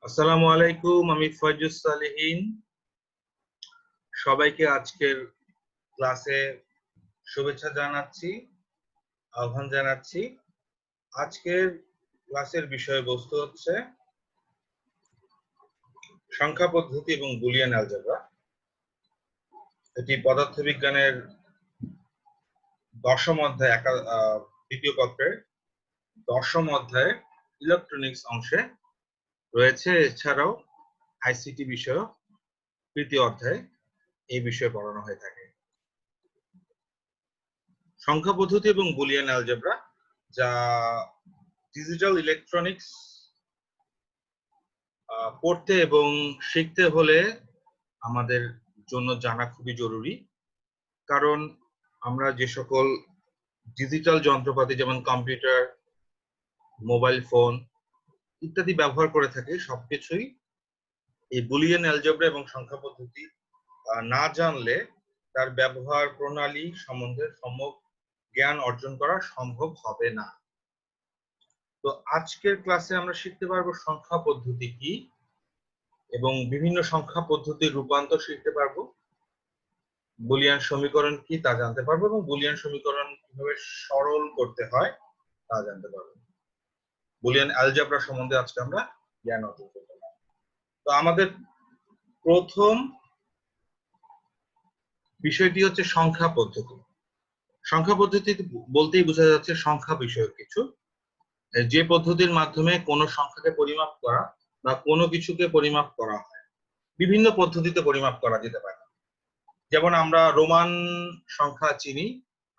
আসসালামু আলাইকুম, আমি ফয়জুস সালেহীন। সবাইকে আজকের ক্লাসে শুভেচ্ছা জানাচ্ছি, আহ্বান জানাচ্ছি। আজকের ক্লাসের বিষয়বস্তু হচ্ছে সংখ্যা পদ্ধতি এবং বুলিয়ান অ্যালজেব্রা। এটি পদার্থবিজ্ঞানের দশম অধ্যায় দ্বিতীয় পত্রের দশম অধ্যায়ে ইলেকট্রনিক্স অংশে রয়েছে। এছাড়াও আইসিটি বিষয় তৃতীয় অধ্যায়ে এই বিষয়ে পড়ানো হয়ে থাকে। সংখ্যা পদ্ধতি এবং বুলিয়ান অ্যালজেব্রা, যা ডিজিটাল ইলেকট্রনিক্স পড়তে এবং শিখতে হলে আমাদের জন্য জানা খুবই জরুরি। কারণ আমরা যে সকল ডিজিটাল যন্ত্রপাতি যেমন কম্পিউটার, মোবাইল ফোন ইত্যাদি ব্যবহার করে থাকি, সবকিছুই এই বুলিয়ান অ্যালজেব্রা এবং সংখ্যা পদ্ধতি না জানলে তার ব্যবহার প্রণালী সম্বন্ধে সম্যক জ্ঞান অর্জন করা সম্ভব হবে না। তো আজকের ক্লাসে আমরা শিখতে পারবো সংখ্যা পদ্ধতি কি এবং বিভিন্ন সংখ্যা পদ্ধতির রূপান্তর শিখতে পারবো, বুলিয়ান সমীকরণ কি তা জানতে পারবো এবং বুলিয়ান সমীকরণ কিভাবে সরল করতে হয় তা জানতে পারবো। বুলিয়ান অ্যালজেব্রা সম্বন্ধে আজকে আমরা জ্ঞান অর্জন করতে পারবো। তো আমাদের প্রথম বিষয়টি হচ্ছে সংখ্যা পদ্ধতি। সংখ্যা পদ্ধতি বলতেই বোঝা যাচ্ছে সংখ্যা বিষয়ক কিছু, যে পদ্ধতির মাধ্যমে কোনো সংখ্যাকে পরিমাপ করা বা কোনো কিছুকে পরিমাপ করা হয়। বিভিন্ন পদ্ধতিতে পরিমাপ করা যেতে পারে। যেমন আমরা রোমান সংখ্যা চিনি,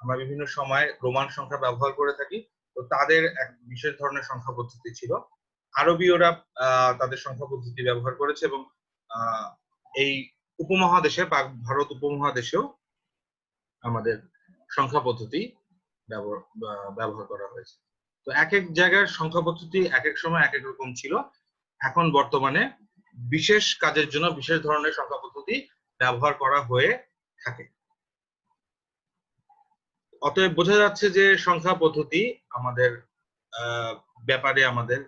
আমরা বিভিন্ন সময় রোমান সংখ্যা ব্যবহার করে থাকি। তো তাদের এক বিশেষ ধরনের সংখ্যা পদ্ধতি ছিল। আরবীয়রা তাদের সংখ্যা পদ্ধতি ব্যবহার করেছে এবং এই উপমহাদেশে বা ভারত উপমহাদেশেও আমাদের সংখ্যা পদ্ধতি ব্যবহার করা হয়েছে। তো এক এক জায়গার সংখ্যা পদ্ধতি এক এক সময় এক এক রকম ছিল। এখন বর্তমানে বিশেষ কাজের জন্য বিশেষ ধরনের সংখ্যা পদ্ধতি ব্যবহার করা হয়ে থাকে। অতএব বোঝা যাচ্ছে যে সংখ্যা পদ্ধতি আমাদের ব্যাপারে আমাদের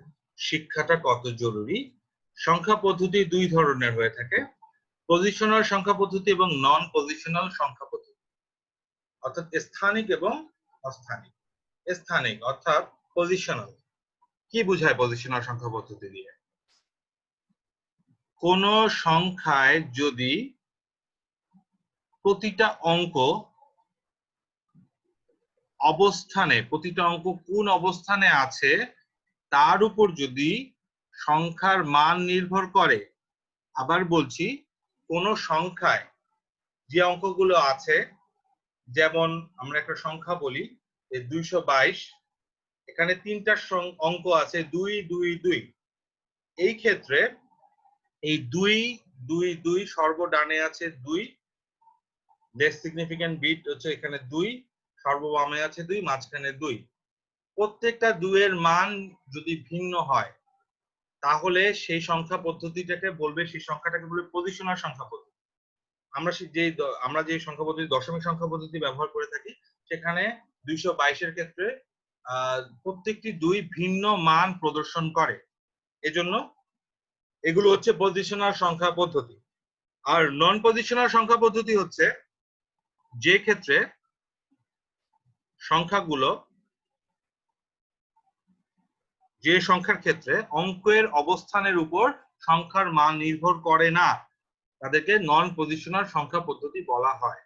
শিক্ষাটা কত জরুরি। সংখ্যা পদ্ধতি দুই ধরনের হয়ে থাকে, পজিশনাল সংখ্যা পদ্ধতি এবং নন পজিশনাল সংখ্যা পদ্ধতি, অর্থাৎ স্থানিক এবং অস্থানিক। স্থানিক অর্থাৎ পজিশনাল। কি বোঝায় পজিশনাল সংখ্যা পদ্ধতি দিয়ে? কোন সংখ্যায় যদি প্রতিটা অঙ্ক অবস্থানে, প্রতিটা অঙ্ক কোন অবস্থানে আছে তার উপর যদি সংখ্যার মান নির্ভর করে। আবার বলছি, কোন সংখ্যায় যে অঙ্কগুলো আছে, যেমন আমরা একটা সংখ্যা বলি 222, এখানে তিনটা অঙ্ক আছে 2 2 2। এই ক্ষেত্রে এই 2 2 2 সর্বডানে আছে 2, লেস সিগনিফিক্যান্ট বিট হচ্ছে এখানে 2, সর্ববামে আছে 2, মাঝখানে 2। প্রত্যেকটা 2 এর মান যদি ভিন্ন হয় তাহলে সেই সংখ্যা পদ্ধতিটাকে বলবে, সেই সংখ্যাটাকে বলবে পজিশনাল সংখ্যা পদ্ধতি। আমরা যে সংখ্যা পদ্ধতি দশমিক সংখ্যা পদ্ধতি ব্যবহার করে থাকি, সেখানে 222 এর ক্ষেত্রে প্রত্যেকটি 2 ভিন্ন মান প্রদর্শন করে। এজন্য এগুলো হচ্ছে পজিশনাল সংখ্যা পদ্ধতি। আর নন পজিশনাল সংখ্যা পদ্ধতি হচ্ছে যে ক্ষেত্রে যে সংখ্যার ক্ষেত্রে অঙ্কের অবস্থানের উপর সংখ্যার মান নির্ভর করে না, তাদেরকে নন পজিশনাল সংখ্যা পদ্ধতি বলা হয়।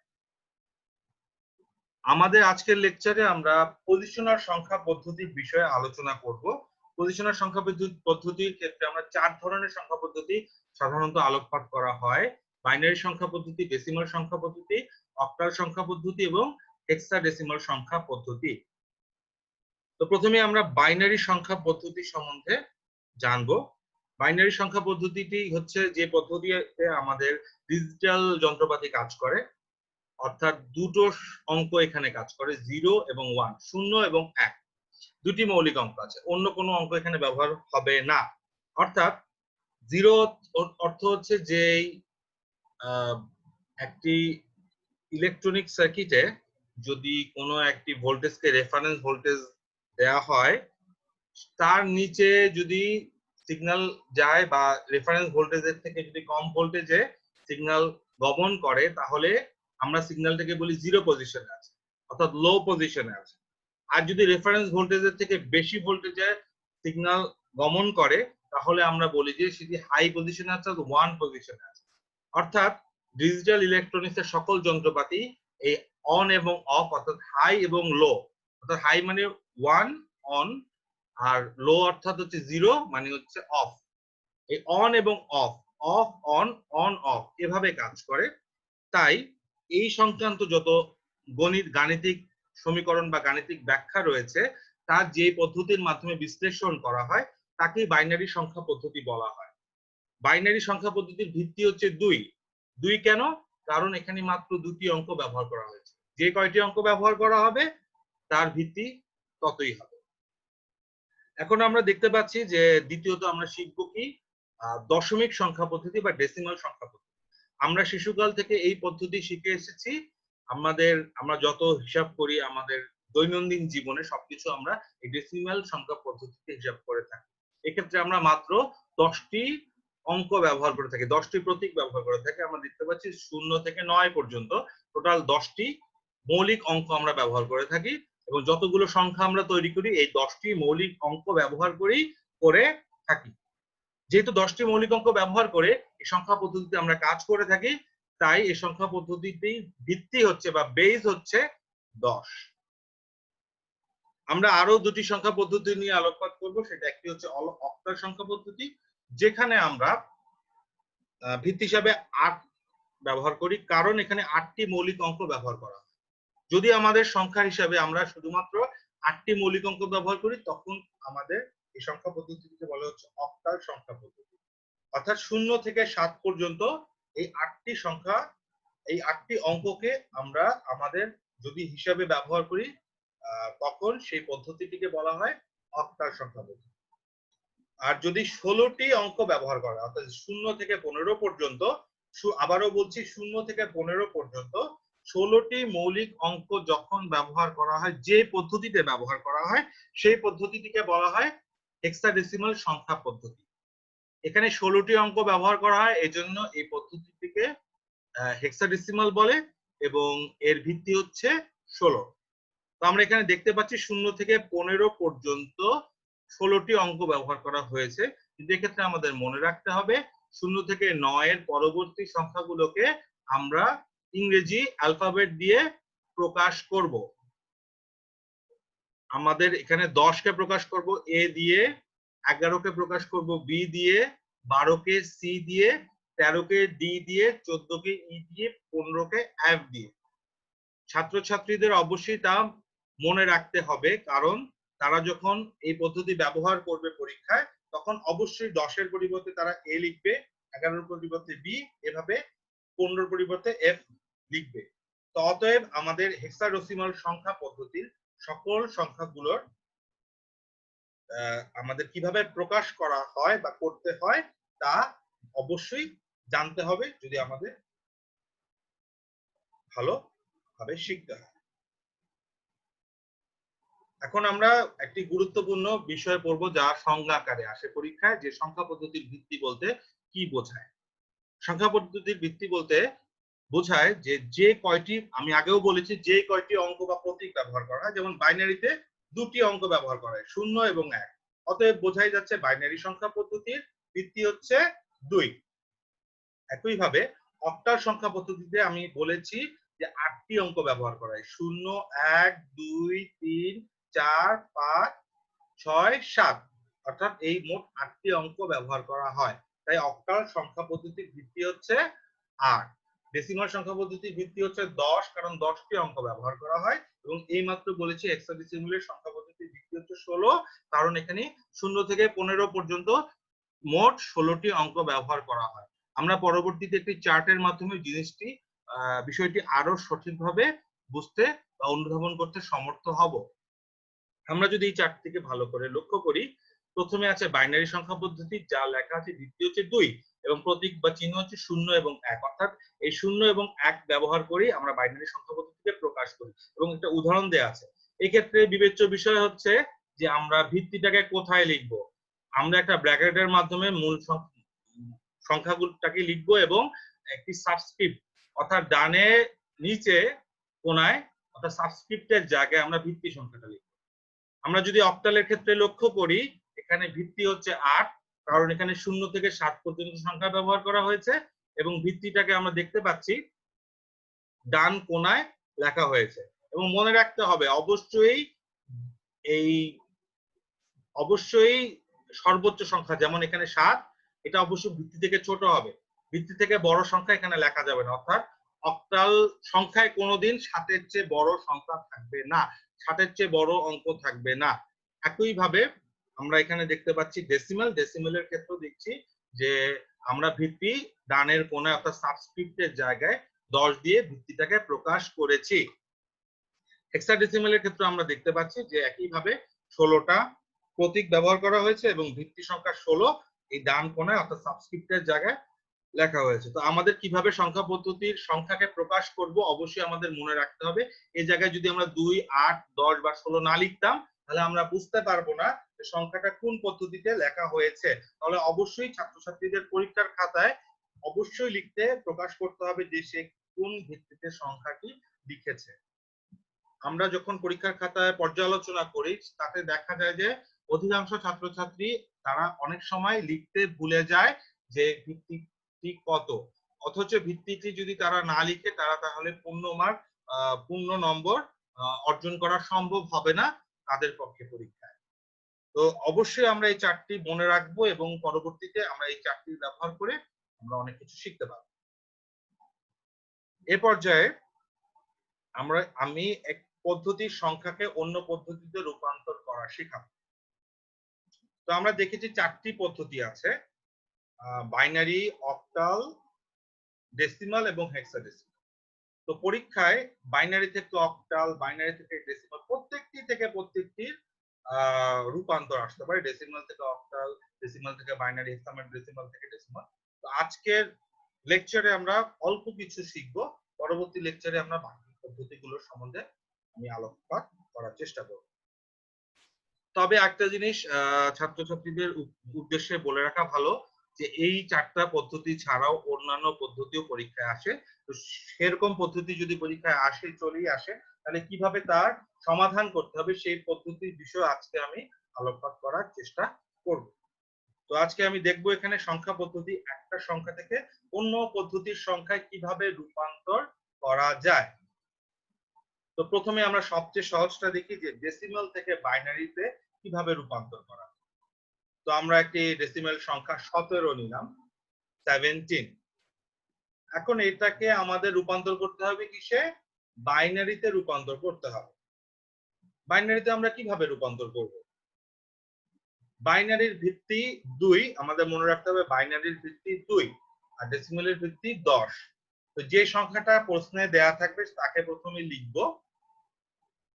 আমাদের আজকের লেকচারে আমরা পজিশনাল সংখ্যা পদ্ধতির বিষয়ে আলোচনা করব। পজিশনাল সংখ্যা পদ্ধতির ক্ষেত্রে আমরা 4 ধরনের সংখ্যা পদ্ধতি সাধারণত আলোকপাত করা হয়: বাইনারি সংখ্যা পদ্ধতি, ডেসিমাল সংখ্যা পদ্ধতি, অক্টাল সংখ্যা পদ্ধতি এবং হেক্সাডেসিমাল সংখ্যা পদ্ধতি। তো প্রথমে আমরা বাইনারি সংখ্যা পদ্ধতি সম্বন্ধে জানবো। বাইনারি সংখ্যা পদ্ধতিটি হচ্ছে যে পদ্ধতিতে আমাদের ডিজিটাল যন্ত্রপাতি কাজ করে, অর্থাৎ দুটো অঙ্ক এখানে কাজ করে, 0 এবং 1, 0 এবং 1, দুটি মৌলিক অঙ্ক আছে, অন্য কোনো অঙ্ক এখানে ব্যবহার হবে না। অর্থাৎ 0 অর্থ হচ্ছে যে একটি ইলেকট্রনিক সার্কিটে যদি কোনো একটি ভোল্টেজকে রেফারেন্স ভোল্টেজ দেওয়া হয়, তার নিচে যদি সিগন্যাল যায় বা রেফারেন্স ভোল্টেজের থেকে যদি কম ভোল্টেজে সিগন্যাল গমন করে তাহলে আমরা সিগন্যালটাকে বলি জিরো পজিশনে আছে, অর্থাৎ লো পজিশনে আছে। আর যদি রেফারেন্স ভোল্টেজের থেকে বেশি ভোল্টেজে সিগন্যাল গমন করে তাহলে আমরা বলি যে সেটি হাই পজিশনে আছে, ওয়ান পজিশনে আছে। অর্থাৎ ডিজিটাল ইলেকট্রনিক্সের সকল যন্ত্রপাতি এই অন এবং অফ, অর্থাৎ হাই এবং লো, অর্থাৎ হাই মানে ওয়ান অন আর লো অর্থাৎ হচ্ছে জিরো মানে হচ্ছে অফ। এই অন এবং of, of on, on of এভাবে কাজ করে। তাই এই সংক্রান্ত যত গাণিতিক সমীকরণ বা গাণিতিক ব্যাখ্যা রয়েছে তার যে পদ্ধতির মাধ্যমে বিশ্লেষণ করা হয় তাকে বাইনারি সংখ্যা পদ্ধতি বলা হয়। বাইনারি সংখ্যা পদ্ধতির ভিত্তি হচ্ছে 2। 2 কেন? কারণ এখানে মাত্র দুটি অঙ্ক ব্যবহার করা হয়েছে। যে কয়টি অঙ্ক ব্যবহার করা হবে তার ভিত্তি ততই হবে। এখন আমরা দেখতে পাচ্ছি যে দ্বিতীয়ত আমরা শিখব কি দশমিক সংখ্যা পদ্ধতি বা ডেসিমাল সংখ্যা পদ্ধতি। আমরা শিশুকাল থেকে এই পদ্ধতি শিখে এসেছি। আমরা যত হিসাব করি আমাদের দৈনন্দিন জীবনে সবকিছু আমরা এই ডেসিমাল সংখ্যা পদ্ধতিতে হিসাব করে থাকি। এক্ষেত্রে আমরা মাত্র 10টি অঙ্ক ব্যবহার করে থাকি, 10টি প্রতীক ব্যবহার করে থাকি। আমরা দেখতে পাচ্ছি 0 থেকে 9 পর্যন্ত টোটাল 10টি মৌলিক অঙ্ক আমরা ব্যবহার করে থাকি এবং যতগুলো সংখ্যা আমরা তৈরি করি এই 10টি মৌলিক অঙ্ক ব্যবহার করে থাকি। যেহেতু 10টি মৌলিক অঙ্ক ব্যবহার করে এই সংখ্যা পদ্ধতিতে আমরা কাজ করে থাকি, তাই এই সংখ্যা পদ্ধতিতেই ভিত্তি হচ্ছে বা বেস হচ্ছে 10। আমরা আরো দুটি সংখ্যা পদ্ধতি নিয়ে আলোকপাত করব। সেটা একটি হচ্ছে অক্টাল সংখ্যা পদ্ধতি, যেখানে আমরা ভিত্তি হিসাবে 8 ব্যবহার করি, কারণ এখানে 8টি মৌলিক অঙ্ক ব্যবহার করা হয়। যদি আমাদের সংখ্যা হিসাবে আমরা শুধুমাত্র 8টি মৌলিক অঙ্ক ব্যবহার করি তখন আমাদের এই সংখ্যা পদ্ধতিকে বলা হচ্ছে অক্টাল সংখ্যা পদ্ধতি। অর্থাৎ 0 থেকে 7 পর্যন্ত এই 8টি সংখ্যা, এই 8টি অঙ্ককে আমরা আমাদের যদি হিসাবে ব্যবহার করি তখন সেই পদ্ধতিটিকে বলা হয় অক্টাল সংখ্যা পদ্ধতি। আর যদি 16টি অঙ্ক ব্যবহার করা অর্থাৎ 0 থেকে 15 পর্যন্ত, আবারও বলছি 0 থেকে 15 পর্যন্ত 16টি মৌলিক অঙ্ক যখন ব্যবহার করা হয়, যে পদ্ধতিতে ব্যবহার করা হয় সেই পদ্ধতিটিকে বলা হয় হেক্সাডেসিমাল সংখ্যা পদ্ধতি। এখানে 16টি অঙ্ক ব্যবহার করা হয়, এজন্য এই পদ্ধতিটিকে হেক্সাডেসিমাল বলে এবং এর ভিত্তি হচ্ছে 16। তো আমরা এখানে দেখতে পাচ্ছি 0 থেকে 15 পর্যন্ত 16টি অঙ্ক ব্যবহার করা হয়েছে, কিন্তু এক্ষেত্রে আমাদের মনে রাখতে হবে 0 থেকে 9 এর পরবর্তী সংখ্যাগুলোকে আমরা ইংরেজি অ্যালফাবেট দিয়ে প্রকাশ করব। আমাদের এখানে 10 কে প্রকাশ করব এ দিয়ে, 11 কে প্রকাশ করব বি দিয়ে, 12 কে সি দিয়ে, 13 কে ডি দিয়ে, 14 কে ই দিয়ে, 15 কে এফ দিয়ে। ছাত্রছাত্রীদের অবশ্যই তা মনে রাখতে হবে, কারণ তারা যখন এই পদ্ধতি ব্যবহার করবে পরীক্ষায় তখন অবশ্যই 10 এর পরিবর্তে তারা এ লিখবে, 11 এর পরিবর্তে বি, এভাবে 15 এর পরিবর্তে এফ লিখবে। তো অতএব আমাদের হেক্সাডেসিমাল সংখ্যা পদ্ধতির সকল সংখ্যাগুলোর আমাদের কিভাবে প্রকাশ করা হয় বা করতে হয় তা অবশ্যই জানতে হবে যদি আমাদের ভালোভাবে শিখতে হয়। এখন আমরা একটি গুরুত্বপূর্ণ বিষয় পড়ব যা সংজ্ঞা আকারে আসে পরীক্ষায়, যে সংখ্যা পদ্ধতির ভিত্তি বলতে কি বোঝায়। সংখ্যা পদ্ধতির ভিত্তি বলতে বোঝায় যে কয়টি, আমি আগেও বলেছি, যে কয়টি অঙ্ক বা প্রতীক ব্যবহার করা হয়। যেমন বাইনারিতে দুটি অঙ্ক ব্যবহার করা হয়, 0 এবং 1। অতএব বোঝাই যাচ্ছে বাইনারি সংখ্যা পদ্ধতির ভিত্তি হচ্ছে 2। একইভাবে অক্টাল সংখ্যা পদ্ধতিতে আমি বলেছি যে 8টি অঙ্ক ব্যবহার করা হয়, 0, 1, 2, 3, 4, 5, 6, 7, অর্থাৎ এই মোট 8টি অঙ্ক ব্যবহার করা হয়। তাই অক্টাল সংখ্যা পদ্ধতির ভিত্তি হচ্ছে 8। ডেসিমাল সংখ্যা পদ্ধতির ভিত্তি হচ্ছে 10, কারণ 10টি অঙ্ক ব্যবহার করা হয়। এবং এইমাত্র বলেছি হেক্সাডেসিমালের সংখ্যা পদ্ধতির ভিত্তি হচ্ছে 16, কারণ এখানে 0 থেকে 15 পর্যন্ত মোট 16টি অঙ্ক ব্যবহার করা হয়। আমরা পরবর্তীতে একটি চার্টের মাধ্যমে বিষয়টি আরো সঠিকভাবে বুঝতে বা অনুধাবন করতে সমর্থ হব। আমরা যদি এই চার্টটিকে ভালো করে লক্ষ্য করি, প্রথমে আছে বাইনারি সংখ্যা পদ্ধতি, যা লেখা আছে ভিত্তি হচ্ছে 2 এবং প্রতীক বা চিহ্ন হচ্ছে 0 এবং 1। অর্থাৎ এই 0 এবং 1 ব্যবহার করে আমরা বাইনারি সংখ্যা পদ্ধতিকে প্রকাশ করি এবং একটা উদাহরণ দেয়া আছে। এক্ষেত্রে বিবেচ্য বিষয় হচ্ছে যে আমরা ভিত্তিটাকে কোথায় লিখব। আমরা একটা ব্র্যাকেটের মাধ্যমে মূল সংখ্যাগুলোটাকে লিখবো এবং একটি সাবস্ক্রিপ্ট অর্থাৎ ডানে নিচে কোনায় অর্থাৎ সাবস্ক্রিপ্টের জায়গায় আমরা ভিত্তি সংখ্যাটা লিখবো। আমরা যদি অক্টালের ক্ষেত্রে লক্ষ্য করি, এখানে ভিত্তি হচ্ছে 8, কারণ এখানে 0 থেকে 7 পর্যন্ত সংখ্যা ব্যবহার করা হয়েছে এবং ভিত্তিটাকে আমরা দেখতে পাচ্ছি ডান কোনায় লেখা হয়েছে। এবং মনে রাখতে হবে অবশ্যই সর্বোচ্চ সংখ্যা, যেমন এখানে 7, এটা অবশ্যই ভিত্তি থেকে ছোট হবে, ভিত্তি থেকে বড় সংখ্যা এখানে লেখা যাবে না। অর্থাৎ অক্টাল সংখ্যায় কোনোদিন 7-এর চেয়ে বড় সংখ্যা থাকবে না, 7-এর চেয়ে বড় অঙ্ক থাকবে না। একইভাবে আমরা এখানে দেখতে পাচ্ছি ডেসিমেলের ক্ষেত্রেও দেখছি যে আমরা ভিত্তি ডানের কোণায় অর্থাৎ সাবস্ক্রিপ্টের জায়গায় 10 দিয়ে ভিত্তিটাকে প্রকাশ করেছি। হেক্সাডেসিমেলের ক্ষেত্রে আমরা দেখতে পাচ্ছি যে একইভাবে 16টা প্রতীক ব্যবহার করা হয়েছে এবং ভিত্তি সংখ্যা 16 এই ডান কোণায় অর্থাৎ সাবস্ক্রিপ্টের জায়গায় লেখা হয়েছে। তো আমাদের কিভাবে সংখ্যা পদ্ধতির সংখ্যাকে প্রকাশ করব অবশ্যই আমাদের মনে রাখতে হবে। এই জায়গায় যদি আমরা 2, 8, 10 বা 16 না লিখতাম তাহলে আমরা বুঝতে পারবো না যে সংখ্যাটা কোন পদ্ধতিতে লেখা হয়েছে। তাহলে অবশ্যই ছাত্রছাত্রীদের পরীক্ষার খাতায় অবশ্যই লিখতে প্রকাশ করতে হবে যে সে কোন ভিত্তিতে সংখ্যাটি লিখেছে। আমরা যখন পরীক্ষার খাতায় পর্যালোচনা করি তাতে দেখা যায় যে অধিকাংশ ছাত্রছাত্রী তারা অনেক সময় লিখতে ভুলে যায় যে ভিত্তিটি কত, অথচ ভিত্তিটি যদি তারা না লিখে তারা তাহলে পূর্ণ নম্বর অর্জন করা সম্ভব হবে না তাদের পক্ষে পরীক্ষায়। তো অবশ্যই আমরা এই চারটি মনে রাখবো এবং পরবর্তীতে আমরা এই চারটি ব্যবহার করে আমরা অনেক কিছু শিখতে পারবো। এ পর্যায়ে আমি এক পদ্ধতির সংখ্যাকে অন্য পদ্ধতিতে রূপান্তর করা শেখাবো। তো আমরা দেখেছি চারটি পদ্ধতি আছে, বাইনারি, অক্টাল, ডেসিমাল এবং হেক্সাডেসিমাল। তো পরীক্ষায় বাইনারি থেকে অক্টাল, বাইনারি থেকে ডেসিমাল প্রত্যেকটির রূপান্তর আসতে পারে, ডেসিমাল থেকে অক্টাল, ডেসিমাল থেকে বাইনারি, ডেসিমাল থেকে ডেসিমাল। তো আজকের লেকচারে আমরা অল্প কিছু শিখবো, পরবর্তী লেকচারে আমরা বাকি পদ্ধতিগুলোর সম্বন্ধে আমি আলোকপাত করার চেষ্টা করব। তবে একটা জিনিস ছাত্রছাত্রীদের উদ্দেশ্যে বলে রাখা ভালো যে এই চারটা পদ্ধতি ছাড়াও অন্যান্য পদ্ধতিও পরীক্ষায় আসে। তো সেরকম পদ্ধতি যদি পরীক্ষায় চলেই আসে তাহলে কিভাবে তার সমাধান করতে হবে সেই পদ্ধতির বিষয়ে আজকে আমি আলোকপাত করার চেষ্টা করব। তো আজকে আমি দেখব এখানে সংখ্যা পদ্ধতি, একটা সংখ্যা থেকে অন্য পদ্ধতির সংখ্যায় কিভাবে রূপান্তর করা যায়। তো প্রথমে আমরা সবচেয়ে সহজটা দেখি যে ডেসিমাল থেকে বাইনারিতে কিভাবে রূপান্তর করা। তো আমরা একটি ডেসিমাল সংখ্যা 17 নিলাম, 17। এখন এটাকে আমাদের রূপান্তর করতে হবে কিসে? বাইনারিতে রূপান্তর করতে হবে। বাইনারিতে আমরা কিভাবে রূপান্তর করব? বাইনারির ভিত্তি 2, আমাদের মনে রাখতে হবে বাইনারির ভিত্তি 2 আর ডেসিমালের ভিত্তি 10। তো যে সংখ্যাটা প্রশ্নে দেয়া থাকবে তাকে প্রথমে লিখব,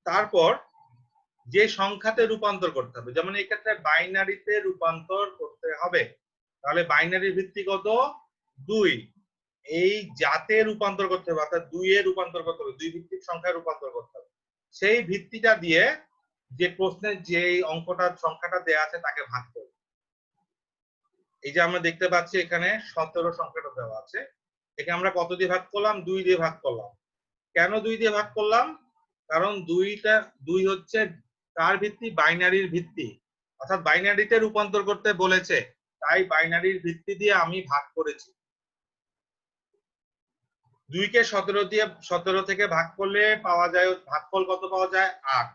তারপর যে সংখ্যাতে রূপান্তর করতে হবে, যেমন এই ক্ষেত্রে বাইনারিতে রূপান্তর করতে হবে, তাহলে বাইনারির ভিত্তি কত? 2। এই জাতে রূপান্তর করতে হবে অর্থাৎ 2 এ রূপান্তর করতে হবে, 2 ভিত্তিক সংখ্যায় রূপান্তর করতে হবে। সেই ভিত্তিটা দিয়ে যে প্রশ্নে যে সংখ্যাটা দেয়া আছে তাকে ভাগ করব। এই যে আমরা দেখতে পাচ্ছি এখানে 17 সংখ্যাটা দেওয়া আছে, একে আমরা কত দিয়ে ভাগ করলাম? 2 দিয়ে ভাগ করলাম। কেন 2 দিয়ে ভাগ করলাম? কারণ 2 হচ্ছে কার ভিত্তি? বাইনারির ভিত্তি, অর্থাৎ বাইনারিতে রূপান্তর করতে বলেছে, তাই বাইনারির ভিত্তি দিয়ে আমি ভাগ করেছি। 2 কে 17 থেকে ভাগ করলে পাওয়া যায়, ভাগফল কত পাওয়া যায়? 8।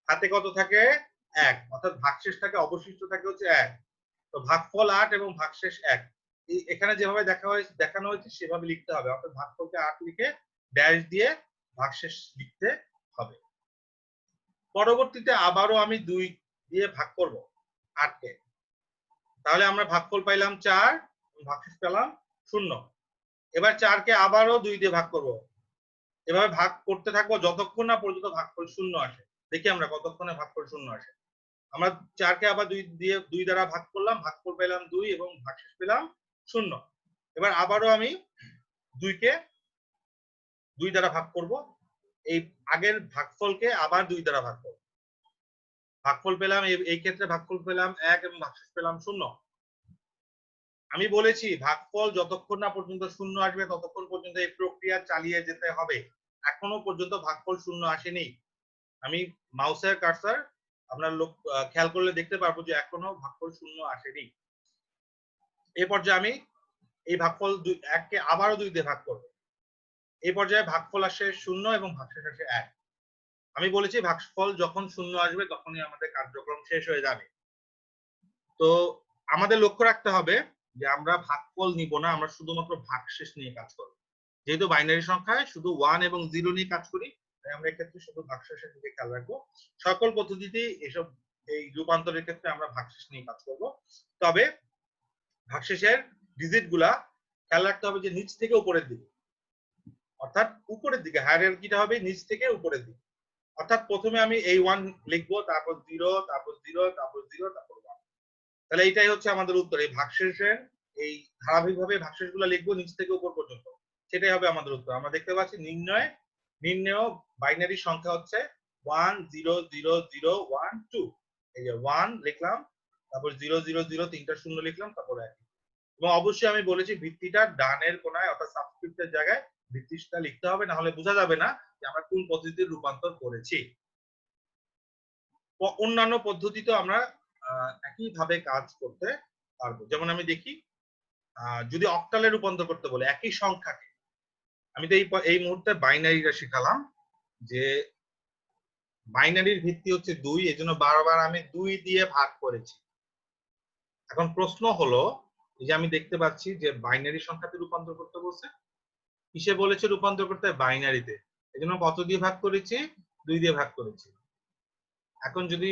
হাতে কত থাকে? 1, অর্থাৎ ভাগশেষ থাকে, অবশিষ্ট থাকে হচ্ছে 1। তো ভাগফল 8 এবং ভাগশেষ 1, এখানে যেভাবে দেখানো হয়েছে সেভাবে লিখতে হবে, অর্থাৎ ভাগফলকে 8 লিখে ড্যাশ দিয়ে ভাগশেষ লিখতে হবে। পরবর্তীতে আবারও আমি 2 দিয়ে ভাগ করব 8 কে, তাহলে আমরা ভাগফল পাইলাম 4, ভাগশেষ পেলাম 0। এবার 4 কে আবারও 2 দিয়ে ভাগ করব, এভাবে ভাগ করতে থাকবো যতক্ষণ না পর্যন্ত ভাগফল 0 আসে। দেখি আমরা কতক্ষণে ভাগফল 0 আসে। আমরা 4 কে আবার 2 দ্বারা ভাগ করলাম, ভাগফল পেলাম 2 এবং ভাগশেষ পেলাম 0। এবার আবারও আমি 2 কে 2 দ্বারা ভাগ করব, এই আগের ভাগফলকে আবার 2 দ্বারা ভাগ করব। ভাগফল পেলাম, এই ক্ষেত্রে ভাগফল পেলাম 1 এবং ভাগশেষ পেলাম 0। আমি বলেছি ভাগফল যতক্ষণ না পর্যন্ত 0 আসবে ততক্ষণ পর্যন্ত এই প্রক্রিয়া চালিয়ে যেতে হবে। এখনো পর্যন্ত ভাগফল 0 আসেনি। আমি মাউসের কার্সার আপনার খেয়াল করলে দেখতে পারবো যে এখনো ভাগফল 0 আসেনি। এই পর্যায়ে আমি এই ভাগফল 1 কে আবারও 2 দিয়ে ভাগ করব। এই পর্যায়ে ভাগফল আসে 0 এবং ভাগশেষ আসে 1। আমি বলেছি ভাগফল যখন 0 আসবে তখনই আমাদের কার্যক্রম শেষ হয়ে যাবে। তো আমাদের লক্ষ্য রাখতে হবে যে আমরা ভাগফল নিব না, আমরা শুধুমাত্র ভাগশেষ নিয়ে কাজ করব। যেহেতু বাইনারি সংখ্যায় শুধু 1 এবং 0 নিয়ে কাজ করি, তাই আমরা এক্ষেত্রে শুধু ভাগশেষের দিকে খেয়াল রাখবো। সকল পদ্ধতিতেই এসব এই রূপান্তরের ক্ষেত্রে আমরা ভাগশেষ নিয়ে কাজ করব। তবে ভাগশেষের ডিজিট গুলা খেয়াল রাখতে হবে যে নিচ থেকে উপরের দিকে, অর্থাৎ উপরের দিকে হায়ারার্কিটা হবে নিচ থেকে উপরের দিকে। অর্থাৎ প্রথমে আমি এই 1 লিখবো, তারপর 0, তারপর 0, তারপর 0, তারপর 1। তাহলে এইটাই হচ্ছে আমাদের উত্তর। এই ভাগশেষের এই ধারাবাহিকভাবে ভাগশেষগুলো লিখবো নিচ থেকে উপর পর্যন্ত, সেটাই হবে আমাদের উত্তর। আমরা দেখতে পাচ্ছি নির্ণয় বাইনারি সংখ্যা হচ্ছে 1 0 0 0 1 2। এই যে 1 লিখলাম, তারপর 0 0 0 তিনটা শূন্য লিখলাম, তারপর 1। এবং অবশ্যই আমি বলেছি ভিত্তিটা ডানের কোনায় অর্থাৎ সাবস্ক্রিপ্টের জায়গায় ভিত্তিটা লিখতে হবে, না হলে বোঝা যাবে না যে আমরা কোন পদ্ধতির রূপান্তর করেছি। অন্যান্য পদ্ধতিতে আমরা একইভাবে কাজ করতে পারবো। যেমন আমি দেখি যদি অক্টালে রূপান্তর করতে বলে একই সংখ্যাকে, আমি তো এই মুহূর্তে বাইনারিটা শিখালাম যে বাইনারির ভিত্তি হচ্ছে 2, এজন্য বারবার আমি 2 দিয়ে ভাগ করেছি। এখন প্রশ্ন হলো যে আমি দেখতে পাচ্ছি যে বাইনারি সংখ্যাতে রূপান্তর করতে বলছে, কিসে বলেছে রূপান্তর করতে? বাইনারিতে। এজন্য কত দিয়ে ভাগ করেছি? 2 দিয়ে ভাগ করেছি। এখন যদি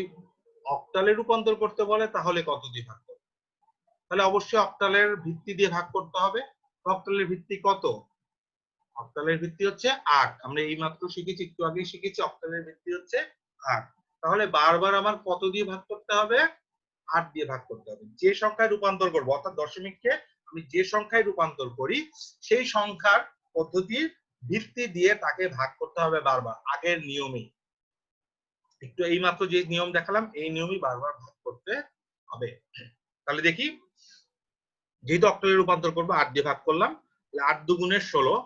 অক্টালে রূপান্তর করতে বলে তাহলে কত দিয়ে ভাগ করব? তাহলে অবশ্যই অক্টালের ভিত্তি দিয়ে ভাগ করতে হবে। অক্টালের ভিত্তি কত? অক্টালের ভিত্তি হচ্ছে 8। আমরা এই মাত্র শিখেছি, একটু আগে শিখেছি অক্টালের ভিত্তি হচ্ছে 8। তাহলে বারবার আমার কত দিয়ে ভাগ করতে হবে? 8 দিয়ে ভাগ করতে হবে। যে সংখ্যায় রূপান্তর করব, অর্থাৎ দশমিককে আমি যে সংখ্যায় রূপান্তর করি সেই সংখ্যার পদ্ধতির ভিত্তি দিয়ে তাকে ভাগ করতে হবে বারবার, আগের নিয়মেই। একটু এই মাত্র যে নিয়ম দেখালাম এই নিয়মই বারবার ভাগ করতে হবে। তাহলে দেখি, যেহেতু অক্টালে রূপান্তর করবো 8 দিয়ে ভাগ করলাম, 8 দুগুণে 16,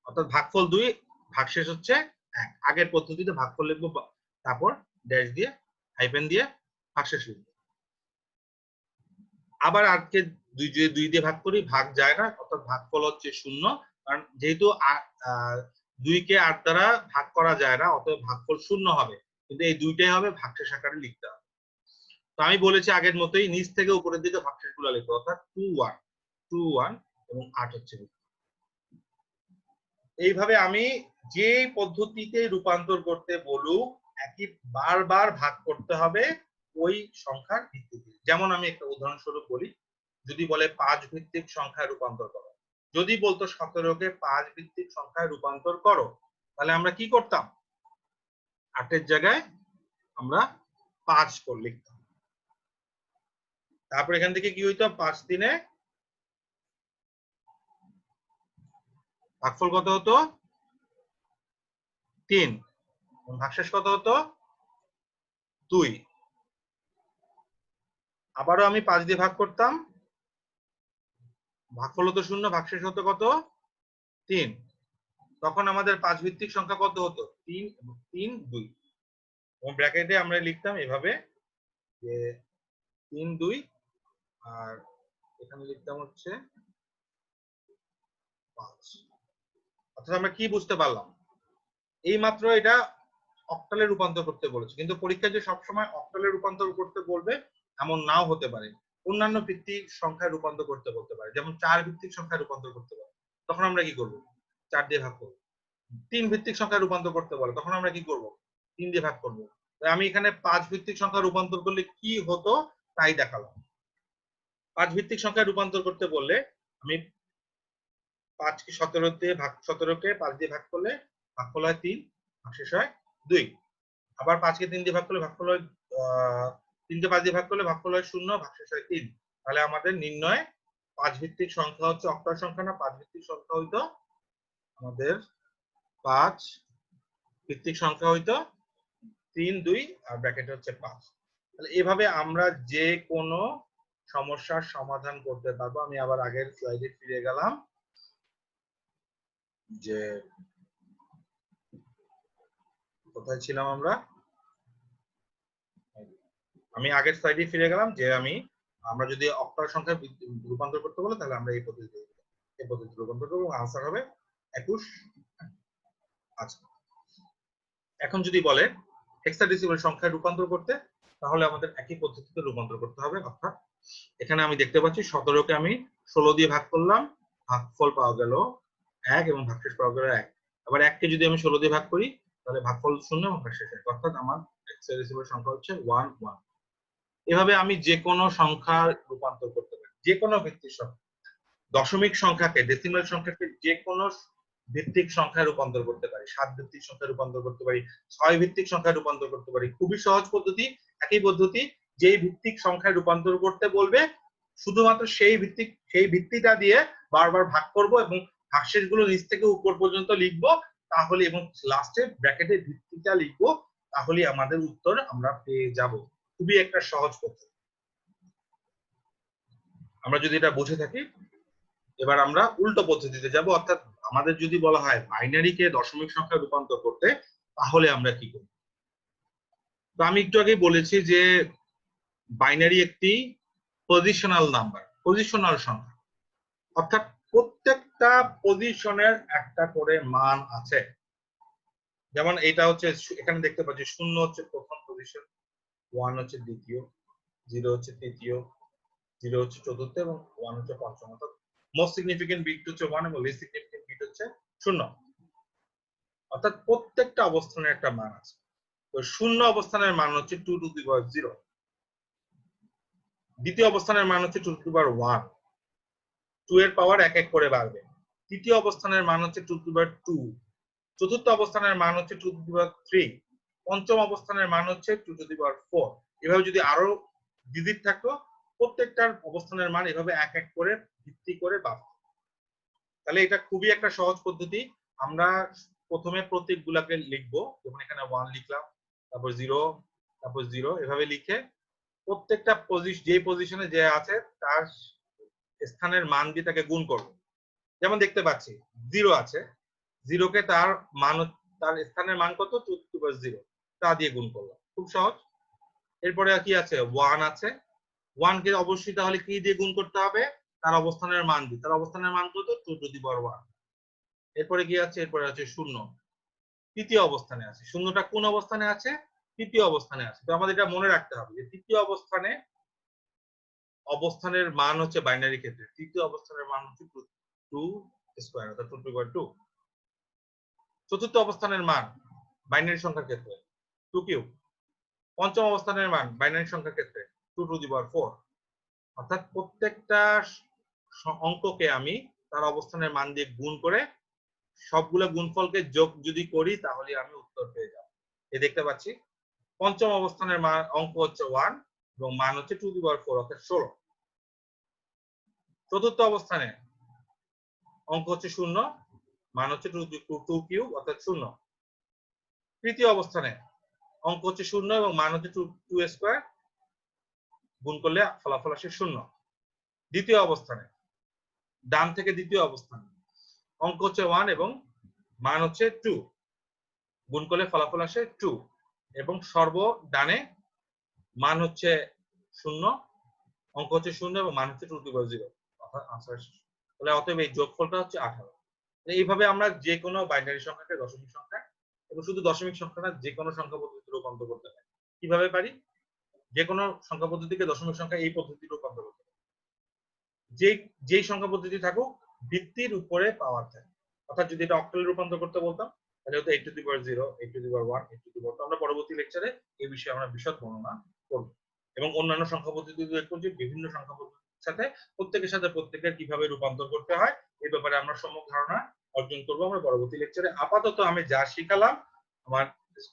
অর্থাৎ ভাগফল 2, ভাগশেষ হচ্ছে 1। আগের পদ্ধতিতে ভাগফল লিখবো, তারপর ড্যাশ দিয়ে হাইফেন দিয়ে ভাগশেষ লিখবো। আবার 8 কে 2 দিয়ে ভাগ করি, ভাগ যায় না, অর্থাৎ ভাগফল হচ্ছে 0। কারণ যেহেতু 2 কে 8 দ্বারা ভাগ করা যায় না, অতএব ভাগফল 0 হবে। কিন্তু এই দুইটাই হবে ভাগশেষ আকারে লিখতে হবে। তো আমি বলেছি আগের মতোই নিচ থেকে উপরের দিকে ভাগশেষগুলো লিখবো, অর্থাৎ 2 1 2 1 এবং 8 হচ্ছে। এইভাবে আমি যে পদ্ধতিতে রূপান্তর করতে বলুক একই বারবার ভাগ করতে হবে ওই সংখ্যার ভিত্তিতে। যেমন আমি একটা উদাহরণস্বরূপ বলি, যদি বলে 5 ভিত্তিক সংখ্যায় রূপান্তর করো, যদি বলতো 17 কে 5 ভিত্তিক সংখ্যায় রূপান্তর করো, তাহলে আমরা কি করতাম? 8 এর জায়গায় আমরা 5 করে লিখতাম। তারপর এখান থেকে কি হইতো? 5 3 ভাগফল কত হতো? 3। ভাগশেষ কত হতো? 2। আবারও আমি 5 দিয়ে ভাগ করতাম, ভাগফল হতো 0, ভাগশেষ হতো কত? 3। তখন আমাদের 5 ভিত্তিক সংখ্যা কত হতো? 3 এবং 3 2। এবং ব্র্যাকেটে আমরা লিখতাম এভাবে যে 3 2, আর এখানে লিখতাম হচ্ছে 5। অর্থাৎ আমরা কি বুঝতে পারলাম? এই মাত্র এটা অক্টালে রূপান্তর করতে বলেছে, কিন্তু পরীক্ষায় যে সবসময় অক্টালে রূপান্তর করতে বলবে এমন নাও হতে পারে। অন্যান্য ভিত্তিক সংখ্যায় রূপান্তর করতে বলতে পারে, যেমন 4 ভিত্তিক সংখ্যায় রূপান্তর করতে পারে। তখন আমরা কি করব? 4 দিয়ে ভাগ করব। 3 ভিত্তিক সংখ্যায় রূপান্তর করতে বলে, তখন আমরা কি করব? 3 দিয়ে ভাগ করব। আমি এখানে 5 ভিত্তিক সংখ্যা রূপান্তর করলে কি হতো তাই দেখালাম। 5 ভিত্তিক সংখ্যায় রূপান্তর করতে বললে আমি 5 কে 17 দিয়ে ভাগ, 17 কে 5 দিয়ে ভাগ করলে ভাগফল হয় 3, ভাগশেষ হয় 2। আবার 5 কে 3 দিয়ে ভাগ করলে ভাগফল হয় 3 কে 5 দিয়ে ভাগ করলে ভাগফল হয় 0, ভাগশেষ হয় 3। তাহলে আমাদের নির্ণয় 5 ভিত্তিক সংখ্যা হচ্ছে অক্টাল সংখ্যা না, 5 ভিত্তিক সংখ্যা হইতো আমাদের 5 ভিত্তিক সংখ্যা হইতো 3 2 আর ব্র্যাকেটে হচ্ছে 5। তাহলে এভাবে আমরা যে কোনো সমস্যার সমাধান করতে পারবো। আমি আবার আগের স্লাইডে ফিরে গেলাম, যে কোথায় ছিলাম আমরা। আমি আগের স্লাইডে ফিরে গেলাম, যে আমরা যদি অক্টাল সংখ্যায় রূপান্তর করতে বলে তাহলে আমরা এই পদ্ধতি রূপান্তর করবো, আনসার হবে 21। আচ্ছা, এখন যদি বলে হেক্সাডেসিমাল সংখ্যায় রূপান্তর করতে, তাহলে আমাদের একই পদ্ধতিতে রূপান্তর করতে হবে। অর্থাৎ এখানে আমি দেখতে পাচ্ছি 17কে আমি 16 দিয়ে ভাগ করলাম, ভাগফল পাওয়া গেল 1 এবং ভাগশেষ পাওয়া গেল 1। আবার 1কে যদি আমি 16 দিয়ে ভাগ করি তাহলে ভাগফল 0 এবং ভাগশেষ 1। অর্থাৎ আমার হেক্সাডেসিমাল সংখ্যা হচ্ছে 1 1। এভাবে আমি যে কোনো সংখ্যা রূপান্তর করতে পারি, যে কোনো ভিত্তিক সংখ্যা। দশমিক সংখ্যাকে, ডেসিমাল সংখ্যাকে যে কোনো ভিত্তিক সংখ্যায় রূপান্তর করতে পারি, 7 ভিত্তিক সংখ্যায় রূপান্তর করতে পারি, 6 ভিত্তিক সংখ্যায় রূপান্তর করতে পারি। খুবই সহজ পদ্ধতি, একই পদ্ধতি। যেই ভিত্তিক সংখ্যায় রূপান্তর করতে বলবে শুধুমাত্র সেই ভিত্তিটা দিয়ে বারবার ভাগ করব এবং ভাগশেষগুলো নিচ থেকে উপর পর্যন্ত লিখব, তাহলে এবং লাস্টে ব্র্যাকেটে ভিত্তিটা লিখব, তাহলে আমাদের উত্তর আমরা পেয়ে যাব। খুবই একটা সহজ পদ্ধতি। আমরা যদি এটা বুঝে থাকি, এবার আমরা উল্টো পদ্ধতিতে যাব। অর্থাৎ আমাদের যদি বলা হয় বাইনারিকে দশমিক সংখ্যায় রূপান্তর করতে, তাহলে আমরা কি করব? তো আমি একটু আগেই বলেছি যে বাইনারি একটি পজিশনাল নাম্বার, পজিশনাল সংখ্যা। অর্থাৎ প্রত্যেকটা পজিশনের একটা করে মান আছে। যেমন এটা হচ্ছে, এখানে দেখতে পাচ্ছি 0 হচ্ছে প্রথম পজিশন, 1 হচ্ছে দ্বিতীয়, 0 হচ্ছে তৃতীয়, 0 হচ্ছে চতুর্থ এবং 1 হচ্ছে পঞ্চম। অর্থাৎ মোস্ট সিগনিফিকেন্ট বিট হচ্ছে 1 এবং লিস্ট সিগনিফিকেন্ট বিট হচ্ছে 0। অর্থাৎ প্রত্যেকটা অবস্থানের একটা মান আছে। তো 0 অবস্থানের মান হচ্ছে 2 টু দি পাওয়ার 0। দ্বিতীয় অবস্থানের মান হচ্ছে 2 টু দি পাওয়ার 1, 2 এর পাওয়ার এক এক করে বাড়বে। তৃতীয় অবস্থানের মান হচ্ছে 2 টু দি পাওয়ার 2। চতুর্থ অবস্থানের মান হচ্ছে 2 টু দি পাওয়ার 3। পঞ্চম অবস্থানের মান হচ্ছে 2 টু দি পাওয়ার 4। এভাবে যদি আরো ডিজিট থাকতো, প্রত্যেকটার অবস্থানের মান এভাবে এক এক করে ভিত্তি করে বাড়বে। তাহলে এটা খুবই একটা সহজ পদ্ধতি। আমরা প্রথমে প্রতীকগুলোকে লিখবো, যেমন এখানে 1 লিখলাম, তারপর 0, তারপর 0, এভাবে লিখে প্রত্যেকটা যে পজিশনে যে আছে তার স্থানের মান দিয়ে তাকে গুণ করব। যেমন দেখতে পাচ্ছি 0 আছে, 0কে তার স্থানের মান কত, 2 টু দি পাওয়ার 0, তা দিয়ে গুণ করলাম, খুব সহজ। এরপরে কি আছে, 1 আছে, 1 কে অবশ্যই তাহলে কি দিয়ে গুণ করতে হবে, তার অবস্থানের মান দিয়ে। তার অবস্থানের মান কত, 2 টু দি পাওয়ার 1। এরপরে কি আছে, এরপরে আছে 0, তৃতীয় অবস্থানে আছে। শূন্যটা কোন অবস্থানে আছে, তৃতীয় অবস্থানে আছে। তো আমাদের এটা মনে রাখতে হবে যে তৃতীয় অবস্থানের মান হচ্ছে বাইনারি ক্ষেত্রে তৃতীয় অবস্থানের মান হচ্ছে 2 স্কয়ার, অর্থাৎ 2 টু দি পাওয়ার 2। চতুর্থ অবস্থানের মান বাইনারি সংখ্যার ক্ষেত্রে 2 কিউব। পঞ্চম অবস্থানের মান বাইনারি সংখ্যার ক্ষেত্রে 2 টু দি পাওয়ার 4। অর্থাৎ প্রত্যেকটা অঙ্ককে আমি তার অবস্থানের মান দিয়ে গুণ করে সবগুলো গুণফলকে যোগ যদি করি তাহলে আমি উত্তর পেয়ে যাব। এই দেখতে পাচ্ছি পঞ্চম অবস্থানের অঙ্ক হচ্ছে 1 এবং মান হচ্ছে 2 টু দি পাওয়ার 4, অর্থাৎ 16। চতুর্থ অবস্থানে অঙ্ক হচ্ছে 0, মান হচ্ছে 2 কিউব, অর্থাৎ 0। তৃতীয় অবস্থানে অঙ্ক হচ্ছে 0 এবং মান হচ্ছে 2 স্কয়ার, গুণ করলে ফলাফল আসে 0। দ্বিতীয় অবস্থানে, ডান থেকে দ্বিতীয় অবস্থানে অঙ্ক হচ্ছে 1 এবং মান হচ্ছে 2, গুণ করলে ফলাফল আসে 2। এবং সর্ব ডানে মান হচ্ছে 0, অঙ্ক হচ্ছে 0 এবং মান হচ্ছে 2 টু দি পাওয়ার 0, অর্থাৎ आंसर শেষ। তাহলে অতএব এই যোগফলটা হচ্ছে 18। এইভাবে আমরা যে কোনো বাইনারি সংখ্যাকে দশমিক সংখ্যা, এবং শুধু দশমিক সংখ্যা না, যে কোনো সংখ্যা পদ্ধতিতে রূপান্তর করতে পারি। কিভাবে পারি? যে কোনো সংখ্যা পদ্ধতিকে দশমিক সংখ্যা এই পদ্ধতিতে রূপান্তর করতে পারি। যেই সংখ্যা পদ্ধতি থাকুক, ভিত্তির উপরে পাওয়ার থাকে। অর্থাৎ যদি এটা অক্টালে রূপান্তর করতে বলতাম তাহলে হতো 8 to the power 0, 8 to the power 1, 8 to the power 2। আমরা পরবর্তী লেকচারে এই বিষয়ে আমরা বিশদ বর্ণনা করব এবং অন্যান্য সংখ্যা পদ্ধতি দেখব যে বিভিন্ন সংখ্যা পদ্ধতির সাথে প্রত্যেকের কিভাবে রূপান্তর করতে হয় এই ব্যাপারে আমরা সম্যক ধারণা অর্জন করব আমরা পরবর্তী লেকচারে। আপাতত আমি যা শিখালাম আমার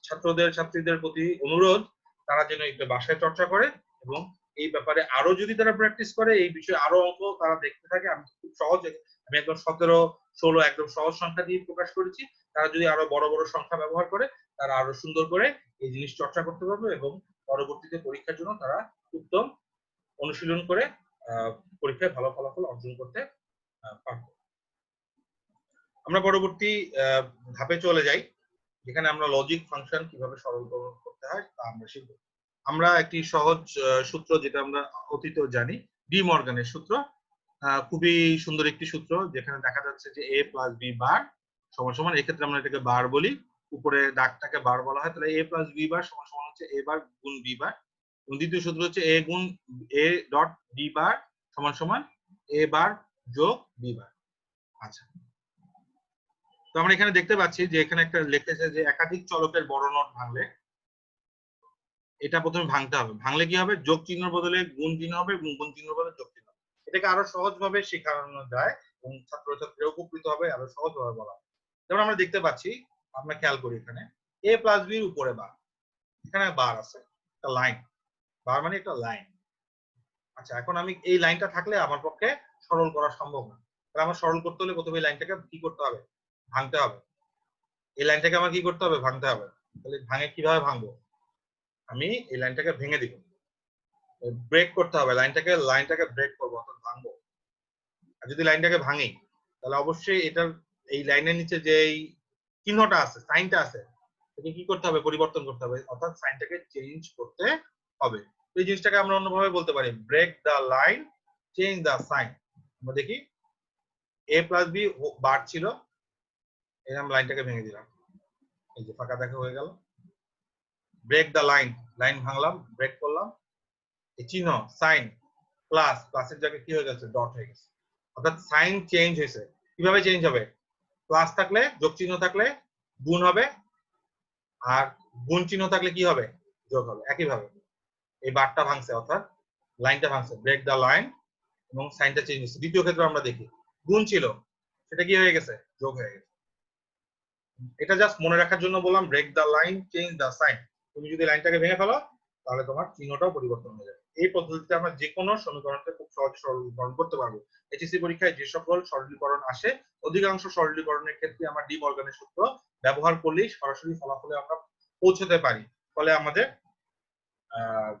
ছাত্রীদের প্রতি অনুরোধ, তারা যেন একটু বাসায় চর্চা করে এবং এই ব্যাপারে আরো যদি তারা প্র্যাকটিস করে, এই বিষয়ে আরো অঙ্ক তারা দেখতে থাকে, আমি খুব সহজে, আমি একদম 17, 16 একদম সহজ সংখ্যা দিয়ে প্রকাশ করেছি। তারা যদি আরো বড় বড় সংখ্যা ব্যবহার করে, তারা আরো সুন্দর করে এই জিনিস চর্চা করতে পারবে এবং পরবর্তীতে পরীক্ষার জন্য তারা উত্তম অনুশীলন করে পরীক্ষায় ভালো ফলাফল অর্জন করতে পারবে। আমরা পরবর্তী ধাপে চলে যাই, যেখানে আমরা লজিক ফাংশন কিভাবে সরলীকরণ করতে হয় তা আমরা শিখব। আমরা একটি সহজ সূত্র, যেটা আমরা অতীতেও জানি, ডি মর্গানের সূত্র, খুবই সুন্দর একটি সূত্র, যেখানে দেখা যাচ্ছে যে a প্লাস বি বার সমান সমান, এক্ষেত্রে আমরা এটাকে বার বলি, উপরে দাগটাকে বার বলা হয়, তাহলে a প্লাস বি বার সমান সমান হচ্ছে a বার গুণ বি বার। এবং দ্বিতীয় সূত্র হচ্ছে a গুণ a ডট বি বার সমান সমান a বার যোগ বি বার। আচ্ছা, তো আমরা এখানে দেখতে পাচ্ছি যে এখানে একটা লিখেছে যে একাধিক চলকের বড় নোট ভাঙলে, এটা প্রথমে ভাঙতে হবে। ভাঙলে কি হবে? যোগ চিহ্নের বদলে গুণ চিহ্ন হবে এবং গুণ চিহ্নের বদলে যোগ চিহ্ন হবে। এটাকে আরো সহজভাবে শেখানো যায় এবং ছাত্রছাত্রীরা উপকৃত হবে আরো সহজভাবে বলা। যেমন আমরা দেখতে পাচ্ছি, আমরা খেয়াল করি এখানে a প্লাস বি উপরে বার, এখানে বার আছে, একটা লাইন, বার মানে একটা লাইন। আচ্ছা, এখন আমি এই লাইনটা থাকলে আমার পক্ষে সরল করা সম্ভব না। তাহলে আমার সরল করতে হলে প্রথমে এই লাইনটাকে কি করতে হবে? ভাঙতে হবে। এই লাইনটাকে আমার কি করতে হবে? ভাঙতে হবে। তাহলে ভাঙে কিভাবে ভাঙবো? আমি এই লাইনটাকে ভেঙে দিব, ব্রেক করতে হবে, লাইনটাকে ব্রেক করবো, অর্থাৎ ভাঙবো। আর যদি লাইনটাকে ভাঙি, তাহলে অবশ্যই এটার এই লাইনের নিচে যে চিহ্নটা আছে, সাইনটা আছে, এটাকে কি করতে হবে? পরিবর্তন করতে হবে, অর্থাৎ সাইনটাকে চেঞ্জ করতে হবে। এই জিনিসটাকে আমরা অন্যভাবে বলতে পারি, break the line, change the sign. আমরা দেখি a প্লাস বি বার ছিল, এরকম লাইনটাকে ভেঙে দিলাম, এই যে ফাঁকা দেখা হয়ে গেল। ব্রেক দ্য লাইন, লাইন ভাঙলাম, ব্রেক করলাম, এই চিহ্ন সাইন প্লাস, প্লাসের জায়গায় কি হয়ে গেছে? ডট হয়ে গেছে, অর্থাৎ সাইন চেঞ্জ হয়েছে। কিভাবে চেঞ্জ হবে? প্লাস থাকলে, যোগ চিহ্ন থাকলে গুণ হবে, আর গুণ চিহ্ন থাকলে কি হবে? যোগ হবে। একইভাবে এই বারটা ভাঙছে, অর্থাৎ লাইনটা ভাঙছে, ব্রেক দ্য লাইন, এবং সাইনটা চেঞ্জ হয়েছে। দ্বিতীয় ক্ষেত্রে আমরা দেখি গুণ ছিল, সেটা কি হয়ে গেছে? যোগ হয়ে গেছে। এটা জাস্ট মনে রাখার জন্য বললাম, break the line, change the sign. তুমি যদি লাইনটাকে ভেঙে ফেলো, তাহলে তোমার চিহ্নটাও পরিবর্তন হয়ে যাবে। এই পদ্ধতিতে আমরা যে কোনো সমীকরণকে খুব সহজে সরলীকরণ করতে পারবো। এইচএসসি পরীক্ষায় যে সকল সরলীকরণ আসে, অধিকাংশ সরলীকরণের ক্ষেত্রে আমরা ডি মর্গানের সূত্র ব্যবহার করলেই সরাসরি ফলাফলে আমরা পৌঁছতে পারি। ফলে আমাদের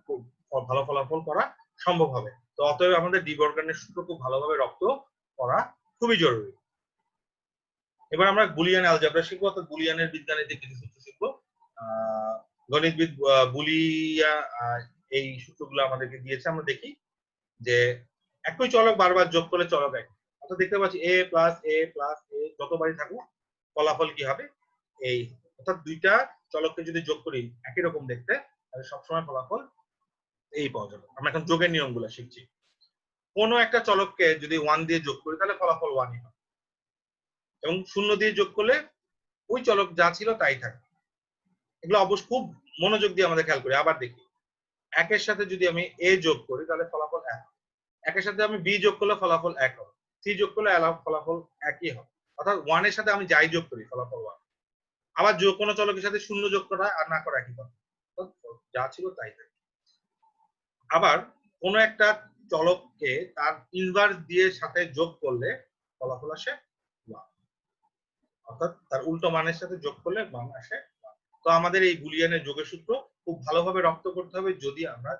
খুব ভালো ফলাফল করা সম্ভব হবে। তো অতএব আমাদের ডি মর্গানের সূত্র খুব ভালোভাবে রপ্ত করা খুবই জরুরি। এবার আমরা বুলিয়ান অ্যালজেব্রা শিখবো, অর্থাৎ বুলিয়ানের বিজ্ঞানীতে কিছু সূত্র শিখবো। গণিতবিদ বুলিয়া এই সূত্রগুলো আমাদেরকে দিয়েছে। আমরা দেখি যে একই চলক বারবার যোগ করলে চলক এক, অর্থাৎ দেখতে পাচ্ছি a plus a plus a যতবারই থাকুক ফলাফল কি হবে? এই, অর্থাৎ দুইটা চলককে যদি যোগ করি একই রকম দেখতে, তাহলে সবসময় ফলাফল এই পাওয়া যাবে। আমরা এখন যোগের নিয়মগুলো শিখছি। কোনো একটা চলককে যদি 1 দিয়ে যোগ করি, তাহলে ফলাফল 1ই হবে, এবং 0 দিয়ে যোগ করলে ওই চলক যা ছিল তাই থাকে। এগুলো অবশ্য খুব মনোযোগ দিয়ে আমাদের খেয়াল করি। আবার দেখি, একের সাথে যদি আমি a যোগ করি, তাহলে ফলাফল 1, একের সাথে আমি b যোগ করলে ফলাফল 1 হবে, c যোগ করলে ফলাফল একই হবে, অর্থাৎ 1 এর সাথে আমি যাই যোগ করি ফলাফল 1। আবার যোগ কোনো চলকের সাথে 0 যোগ করা আর না করা একই কথা, যা ছিল তাই থাকে। আবার কোন একটা চলককে তার ইনভার্স দিয়ে সাথে যোগ করলে ফলাফল আসে 1, অর্থাৎ তার উল্টো মানের সাথে যোগ করলে মান আসে 1। তো আমাদের এই বুলিয়ানের যোগের সূত্র খুব ভালোভাবে রপ্ত করতে হবে যদি আমরা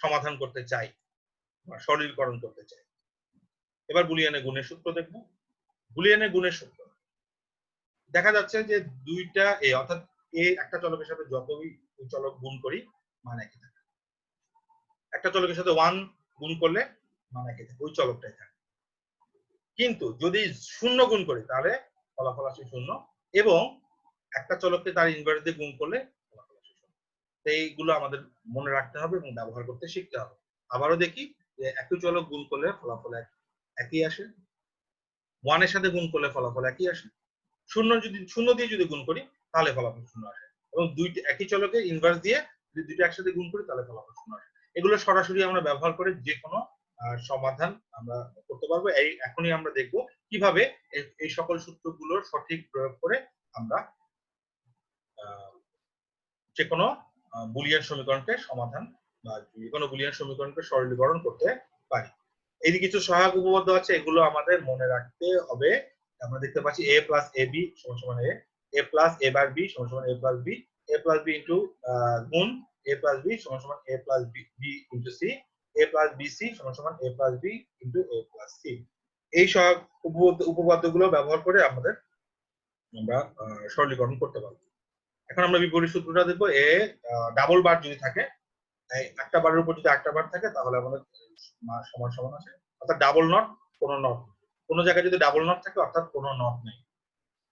সমাধান করতে চাই বা সরলীকরণ করতে চাই। এবার বুলিয়ানের গুণের সূত্র দেখব। বুলিয়ানের গুণের সূত্র দেখা যাচ্ছে যে দুইটা এ, অর্থাৎ এ একটা চলকের সাথে যতই চলক গুণ করি মান একই থাকে, একটা চলকের সাথে 1 গুণ করলে মান একই থাকে, ওই চলকটাই থাকে। কিন্তু যদি 0 গুণ করি, তাহলে ফলাফল আসে 0, এবং একটা চলককে তার ইনভার্স দিয়ে গুণ করলে ফলাফল আসে 0। এইগুলো আমাদের মনে রাখতে হবে এবং ব্যবহার করতে শিখতে হবে। আবারও দেখি যে একই চলক গুণ করলে ফলাফল একই আসে, 1 এর সাথে গুণ করলে ফলাফল একই আসে, 0 দিয়ে যদি গুণ করি তাহলে ফলাফল 0 আসে, এবং দুইটি একই চলকে ইনভার্স দিয়ে যদি দুইটা একসাথে গুণ করি তাহলে ফলাফল 0 আসে। এগুলো সরাসরি আমরা ব্যবহার করে যে কোনো সমাধান আমরা করতে পারবো। এখনই আমরা দেখব কিভাবে এই সকল সূত্রগুলোর সঠিক প্রয়োগ করে আমরা যে কোনো বুলিয়ান সমীকরণকে সমাধান বা যে কোনো বুলিয়ান সমীকরণকে সরলীকরণ করতে পারি। এই যে কিছু সহায়ক উপপাদ্য আছে, এগুলো আমাদের মনে রাখতে হবে। আমরা দেখতে পাচ্ছি a প্লাস ab সমান সমান a plus a bar b সমান সমান a প্লাস b ইন্টু গুণ a প্লাস b সমান সমান a plus b into c, a plus bc সমান সমান a plus b into a plus c। এই সহায়ক উপপাদ্যগুলো ব্যবহার করে আমরা সরলীকরণ করতে পারবো। এখন আমরা বিপরীত সূত্রটা দেখবো। এ ডাবল বার যদি থাকে, একটা বারের উপর যদি একটা বার থাকে, তাহলে আমাদের সমান সমান আছে, অর্থাৎ ডাবল নট কোনো নট, কোনো জায়গায় যদি ডাবল নট থাকে অর্থাৎ কোনো নট নেই।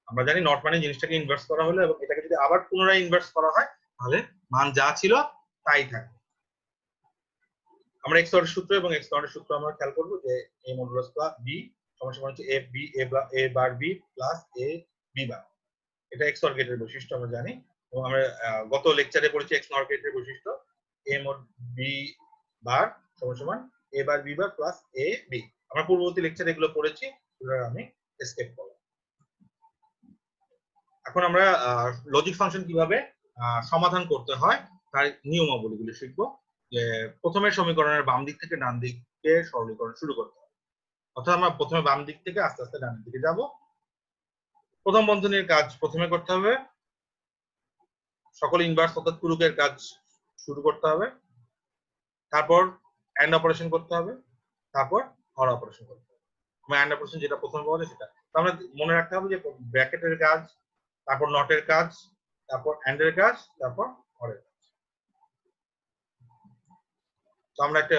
আমরা জানি নট মানে জিনিসটাকে ইনভার্স করা হলো, এবং এটাকে যদি আবার পুনরায় ইনভার্স করা হয় তাহলে মান যা ছিল তাই থাকে। আমরা এক্স অর সূত্র এবং এক্স নটের সূত্র আমরা খেয়াল করবো যে a মডুলাস প্লাস b সমান সমান হচ্ছে a bar b plus a b বার। এটা এক্স অর গেটের বৈশিষ্ট্য আমরা জানি, এবং আমরা গত লেকচারে পড়েছি এক্স নর গেটের বৈশিষ্ট্য a mod b বার সমান সমান a bar b bar plus a b। আমরা পূর্ববর্তী লেকচারে এগুলো পড়েছি, আমি স্কেপ করলাম। এখন আমরা লজিক ফাংশন কিভাবে সমাধান করতে হয় তার নিয়মাবলীগুলো শিখবো। যে প্রথমে সমীকরণের বাম দিক থেকে ডান দিকে সরলীকরণ শুরু করতে হবে, অর্থাৎ আমরা প্রথমে বাম দিক থেকে আস্তে আস্তে ডান দিকে যাব। প্রথম বন্ধনীর কাজ প্রথমে করতে হবে, সকল ইনভার্স অর্থাৎ পূরকের কাজ শুরু করতে হবে, তারপর এন্ড অপারেশন করতে হবে, তারপর অর অপারেশন করতে হবে। এন্ড অপারেশন যেটা প্রথমে পাওয়া যায় সেটা আমরা মনে রাখতে হবে, যে ব্র্যাকেটের কাজ, তারপর নটের কাজ, তারপর এন্ডের কাজ, তারপর অরের কাজ। তো আমরা একটা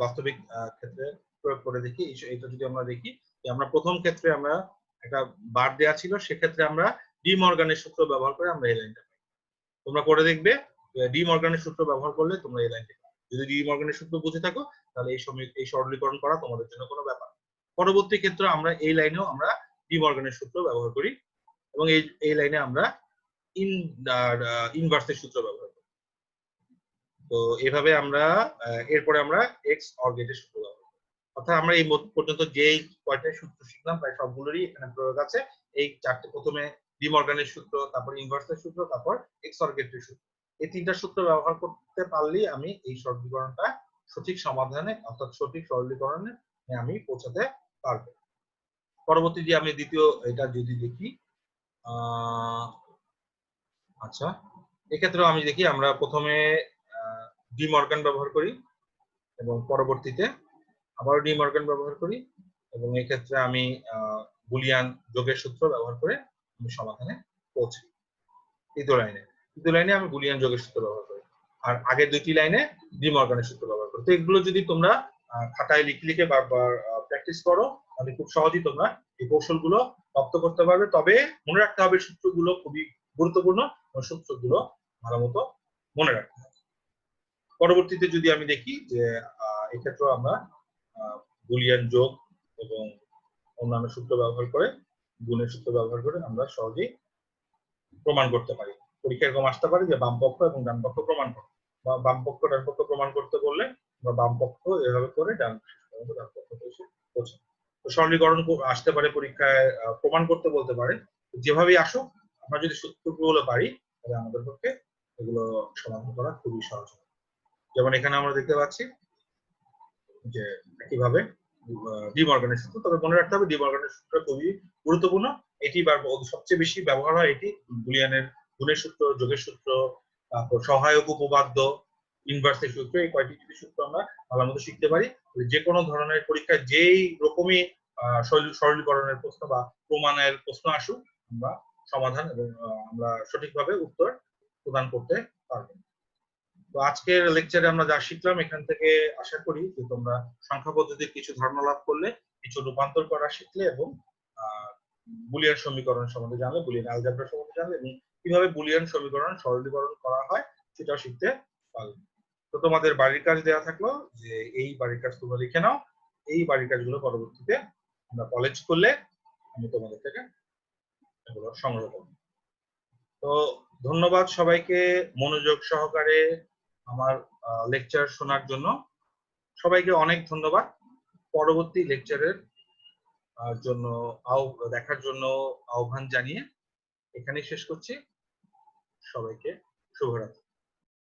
বাস্তবিক ক্ষেত্রে প্রয়োগ করে দেখি। এটা যদি আমরা দেখি যে আমরা প্রথম ক্ষেত্রে আমরা একটা বার দেওয়া ছিল, সেক্ষেত্রে আমরা ডি মর্গানের সূত্র ব্যবহার করে আমরা এই লাইনটা পাই। তোমরা করে দেখবে ডি মর্গানের সূত্র ব্যবহার করলে তোমরা এই লাইনটা পাবে। যদি ডি মর্গানের সূত্র বুঝে থাকো তাহলে এই সরলীকরণ করা তোমাদের জন্য কোনো ব্যাপার। পরবর্তী ক্ষেত্রে আমরা এই লাইনেও আমরা ডি মর্গানের সূত্র ব্যবহার করি, এবং এই লাইনে আমরা ইনভার্সের সূত্র ব্যবহার করি। তো এভাবে আমরা এরপরে আমরা এক্স অর গেটের সূত্র ব্যবহার করি। অর্থাৎ আমরা এই পর্যন্ত যে কয়টা সূত্র শিখলাম প্রায় সবগুলোরই এখানে প্রয়োগ আছে। এই চারটে, প্রথমে ডি মর্গানের সূত্র, তারপর ইনভার্সের সূত্র, তারপর এক্স অর গেটের সূত্র, এই তিনটা সূত্র ব্যবহার করতে পারলেই আমি এই সরলীকরণটা সঠিক সমাধানে অর্থাৎ সঠিক সরলীকরণে আমি পৌঁছাতে পারবো। পরবর্তী যে আমি দ্বিতীয় এটা যদি দেখি, আচ্ছা এক্ষেত্রেও আমি দেখি আমরা প্রথমে ডি মর্গান ব্যবহার করি এবং পরবর্তীতে আবারও ডি মর্গান ব্যবহার করি, এবং এই ক্ষেত্রে আমি বুলিয়ান যোগের সূত্র ব্যবহার করে আমি সমাধানে পৌঁছাই। তৃতীয় লাইনে আমি বুলিয়ান যোগের সূত্র ব্যবহার করি, আর আগের দুইটি লাইনে ডি মর্গানের সূত্র ব্যবহার করি। তো এগুলো যদি তোমরা খাতায় লিখে বারবার প্র্যাকটিস করো তাহলে খুব সহজেই তোমরা এই কৌশলগুলো রপ্ত করতে পারবে। তবে মনে রাখতে হবে সূত্রগুলো খুবই গুরুত্বপূর্ণ, এবং সূত্রগুলো ভালো মতো মনে রাখতে হবে। পরবর্তীতে যদি আমি দেখি যে এক্ষেত্রে আমরা বুলিয়ান যোগ এবং অন্যান্য সূত্র ব্যবহার করে, গুণের সূত্র ব্যবহার করে আমরা সহজেই প্রমাণ করতে পারি। পরীক্ষায় এরকম আসতে পারে যে বাম পক্ষ এবং ডান পক্ষ প্রমাণ করো, বা বাম পক্ষ ডান পক্ষ প্রমাণ করতে বললে আমরা বাম পক্ষ এভাবে করে ডান পক্ষ এসে পৌঁছে। তো সরলীকরণ আসতে পারে পরীক্ষায়, প্রমাণ করতে বলতে পারে। যেভাবেই আসুক আমরা যদি সূত্রগুলো পারি তাহলে আমাদের পক্ষে এগুলো সমাধান করা খুবই সহজ। যেমন এখানে আমরা দেখতে পাচ্ছি যে কিভাবে ডি মর্গানের সূত্র, তবে মনে রাখতে হবে ডি মর্গানের সূত্র খুবই গুরুত্বপূর্ণ। এটি সবচেয়ে বেশি ব্যবহার হয়, এটি বুলিয়ানের গুণের সূত্র, যোগের সূত্র, তারপর সহায়ক উপপাদ্য, ইনভার্সের সূত্র, এই কয়টি যদি সূত্র আমরা ভালো মতো শিখতে পারি, যে কোনো ধরনের পরীক্ষায় যেই রকমই সরলীকরণের প্রশ্ন বা প্রমাণের প্রশ্ন আসুক আমরা সমাধান এবং আমরা সঠিকভাবে উত্তর প্রদান করতে পারবো। তো আজকের লেকচারে আমরা যা শিখলাম এখান থেকে আশা করি যে তোমরা সংখ্যা পদ্ধতির কিছু ধারণা লাভ করলে, কিছু রূপান্তর করা শিখলে, এবং বুলিয়ান সমীকরণ সম্বন্ধে জানলে, বুলিয়ান অ্যালজেব্রা সম্বন্ধে জানলে, এবং কিভাবে বুলিয়ান সমীকরণ সরলীকরণ করা হয় সেটাও শিখতে পারবে। তো তোমাদের বাড়ির কাজ দেওয়া থাকলো যে এই বাড়ির কাজ তোমরা লিখে নাও। এই বাড়ির কাজগুলো পরবর্তীতে আমরা কলেজ করলে আমি তোমাদের থেকে এগুলো সংগ্রহ করব। তো ধন্যবাদ সবাইকে মনোযোগ সহকারে আমার লেকচার শোনার জন্য। সবাইকে অনেক ধন্যবাদ। পরবর্তী লেকচারের জন্য দেখার জন্য আহ্বান জানিয়ে এখানেই শেষ করছি। সবাইকে শুভরাত্রি।